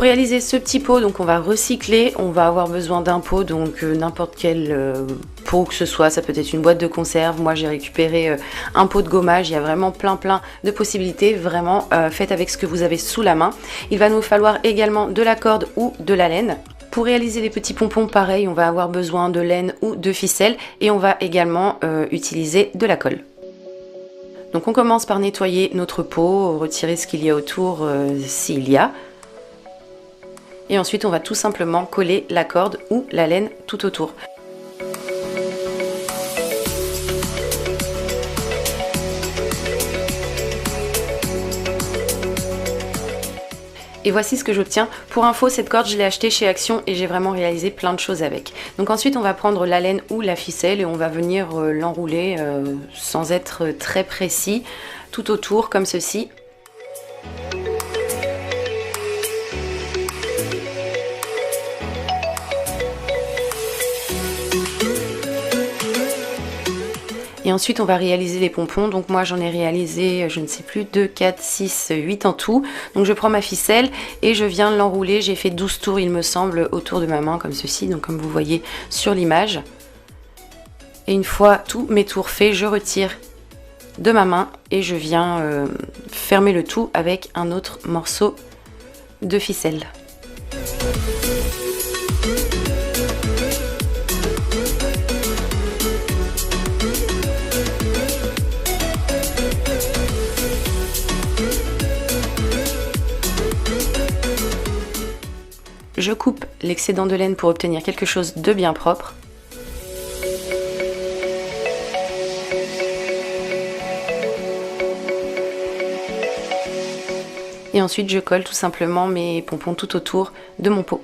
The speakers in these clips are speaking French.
Pour réaliser ce petit pot, donc on va recycler, on va avoir besoin d'un pot, donc n'importe quel pot que ce soit, ça peut être une boîte de conserve. Moi j'ai récupéré un pot de gommage, il y a vraiment plein de possibilités, vraiment faites avec ce que vous avez sous la main. Il va nous falloir également de la corde ou de la laine. Pour réaliser les petits pompons, pareil, on va avoir besoin de laine ou de ficelle et on va également utiliser de la colle. Donc on commence par nettoyer notre pot, retirer ce qu'il y a autour s'il y a. Et ensuite on va tout simplement coller la corde ou la laine tout autour. Et voici ce que j'obtiens. Pour info, cette corde, je l'ai achetée chez Action et j'ai vraiment réalisé plein de choses avec. Donc ensuite, on va prendre la laine ou la ficelle et on va venir l'enrouler sans être très précis, tout autour comme ceci. Et ensuite on va réaliser les pompons, donc moi j'en ai réalisé, je ne sais plus, 2, 4, 6, 8 en tout. Donc je prends ma ficelle et je viens l'enrouler, j'ai fait 12 tours il me semble autour de ma main comme ceci, donc comme vous voyez sur l'image. Et une fois tous mes tours faits, je retire de ma main et je viens fermer le tout avec un autre morceau de ficelle. Je coupe l'excédent de laine pour obtenir quelque chose de bien propre. Et ensuite je colle tout simplement mes pompons tout autour de mon pot.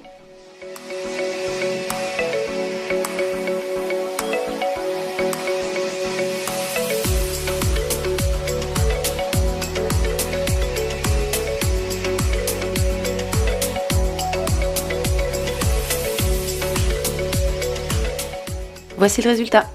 Voici le résultat.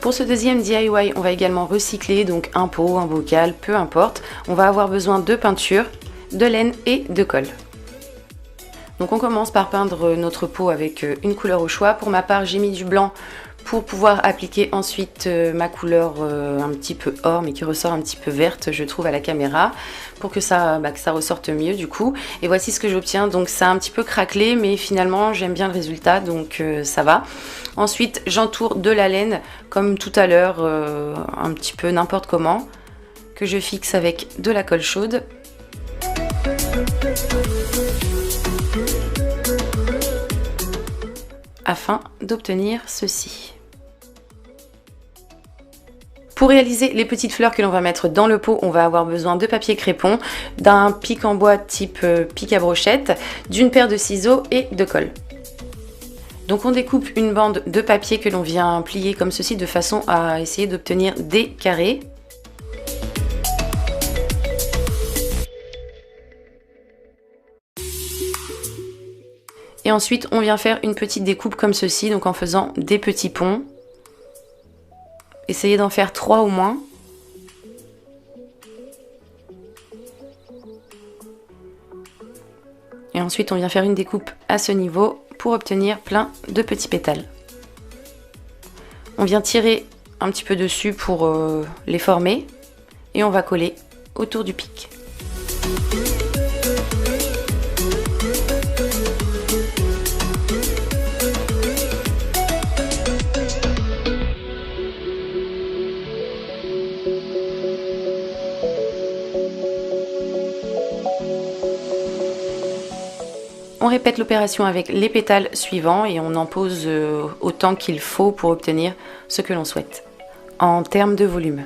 Pour ce deuxième DIY, on va également recycler donc un pot, un bocal, peu importe. On va avoir besoin de peinture, de laine et de colle. Donc on commence par peindre notre pot avec une couleur au choix. Pour ma part, j'ai mis du blanc pour pouvoir appliquer ensuite ma couleur un petit peu or mais qui ressort un petit peu verte je trouve à la caméra pour que ça ressorte mieux du coup. Et voici ce que j'obtiens, donc ça a un petit peu craquelé mais finalement j'aime bien le résultat donc ça va. Ensuite j'entoure de la laine comme tout à l'heure un petit peu n'importe comment que je fixe avec de la colle chaude. Afin d'obtenir ceci. Pour réaliser les petites fleurs que l'on va mettre dans le pot, on va avoir besoin de papier crépon, d'un pic en bois type pic à brochette, d'une paire de ciseaux et de colle. Donc on découpe une bande de papier que l'on vient plier comme ceci de façon à essayer d'obtenir des carrés. Et ensuite on vient faire une petite découpe comme ceci, donc en faisant des petits ponts. Essayez d'en faire 3 au moins. Et ensuite on vient faire une découpe à ce niveau pour obtenir plein de petits pétales. On vient tirer un petit peu dessus pour les former et on va coller autour du pic. On répète l'opération avec les pétales suivants et on en pose autant qu'il faut pour obtenir ce que l'on souhaite en termes de volume.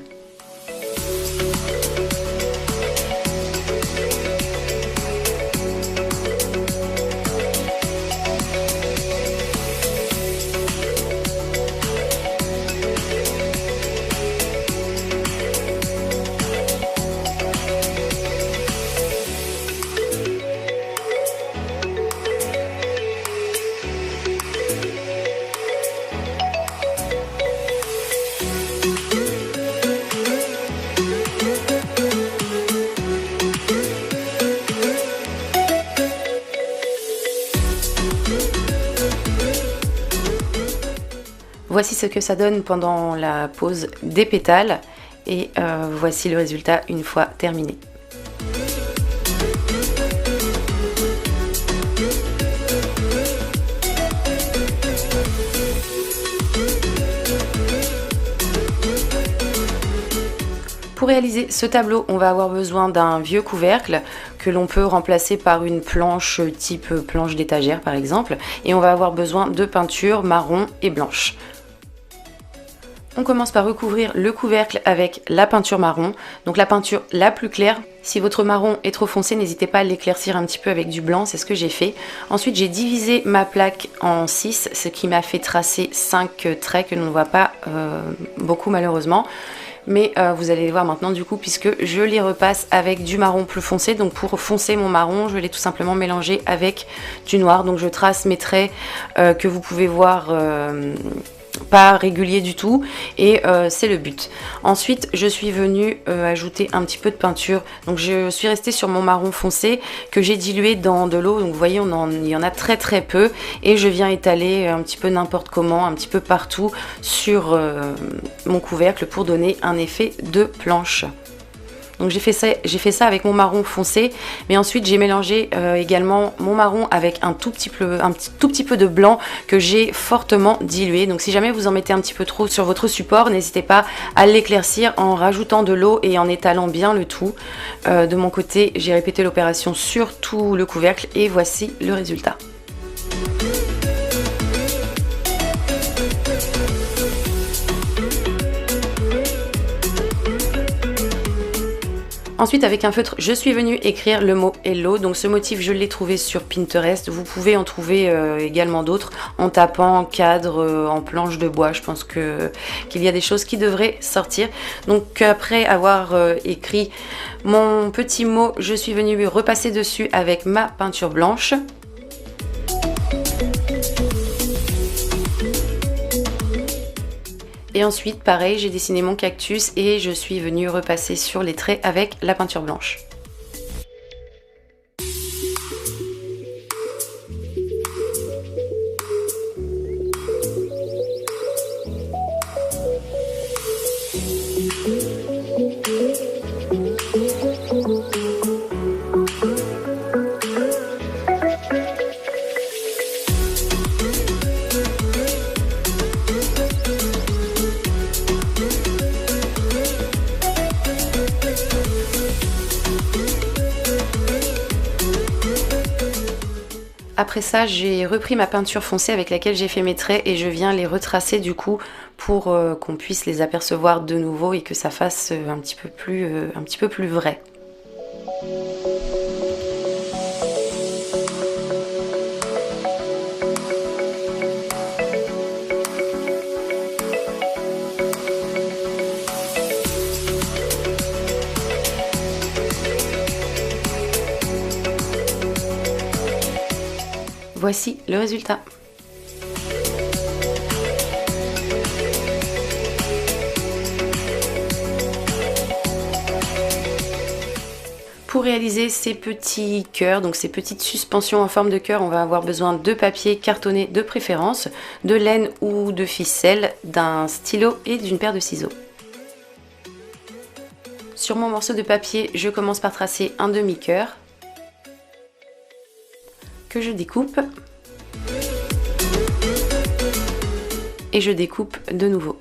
Voici ce que ça donne pendant la pose des pétales et voici le résultat une fois terminé. Pour réaliser ce tableau, on va avoir besoin d'un vieux couvercle que l'on peut remplacer par une planche type planche d'étagère par exemple, et on va avoir besoin de peinture marron et blanche. On commence par recouvrir le couvercle avec la peinture marron, donc la peinture la plus claire. Si votre marron est trop foncé, n'hésitez pas à l'éclaircir un petit peu avec du blanc, c'est ce que j'ai fait. Ensuite, j'ai divisé ma plaque en 6, ce qui m'a fait tracer 5 traits que l'on ne voit pas beaucoup malheureusement. Mais vous allez les voir maintenant du coup, puisque je les repasse avec du marron plus foncé. Donc pour foncer mon marron, je l'ai tout simplement mélangé avec du noir. Donc je trace mes traits que vous pouvez voir pas réguliers du tout, et c'est le but. Ensuite je suis venue ajouter un petit peu de peinture, donc je suis restée sur mon marron foncé que j'ai dilué dans de l'eau. Donc vous voyez, il y en a très très peu, et je viens étaler un petit peu n'importe comment, un petit peu partout sur mon couvercle pour donner un effet de planche. Donc j'ai fait ça avec mon marron foncé, mais ensuite j'ai mélangé également mon marron avec un tout petit peu de blanc que j'ai fortement dilué. Donc si jamais vous en mettez un petit peu trop sur votre support, n'hésitez pas à l'éclaircir en rajoutant de l'eau et en étalant bien le tout. De mon côté, j'ai répété l'opération sur tout le couvercle et voici le résultat. Ensuite, avec un feutre, je suis venue écrire le mot Hello. Donc ce motif, je l'ai trouvé sur Pinterest. Vous pouvez en trouver également d'autres en tapant cadre en planche de bois. Je pense qu'il y a des choses qui devraient sortir. Donc après avoir écrit mon petit mot, je suis venue repasser dessus avec ma peinture blanche. Et ensuite, pareil, j'ai dessiné mon cactus et je suis venue repasser sur les traits avec la peinture blanche. Après ça, j'ai repris ma peinture foncée avec laquelle j'ai fait mes traits et je viens les retracer du coup pour qu'on puisse les apercevoir de nouveau et que ça fasse un petit peu plus vrai. Voici le résultat. Pour réaliser ces petits cœurs, donc ces petites suspensions en forme de cœur, on va avoir besoin de papier cartonné de préférence, de laine ou de ficelle, d'un stylo et d'une paire de ciseaux. Sur mon morceau de papier, je commence par tracer un demi-cœur que je découpe et je découpe de nouveau.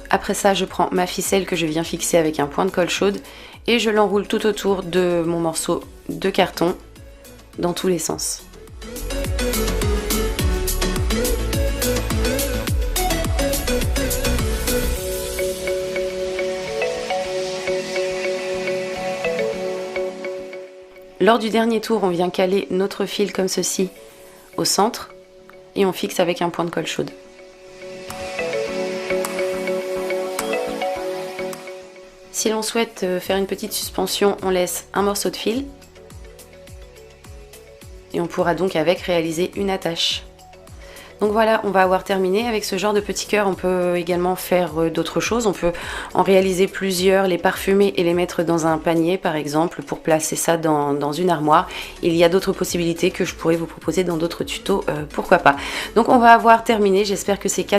Après ça, je prends ma ficelle que je viens fixer avec un point de colle chaude et je l'enroule tout autour de mon morceau de carton dans tous les sens. Lors du dernier tour, on vient caler notre fil comme ceci au centre et on fixe avec un point de colle chaude. Si l'on souhaite faire une petite suspension, on laisse un morceau de fil et on pourra donc avec réaliser une attache. Donc voilà, on va avoir terminé. Avec ce genre de petits cœurs, on peut également faire d'autres choses. On peut en réaliser plusieurs, les parfumer et les mettre dans un panier par exemple pour placer ça dans une armoire. Il y a d'autres possibilités que je pourrais vous proposer dans d'autres tutos, pourquoi pas. Donc on va avoir terminé, j'espère que ces 4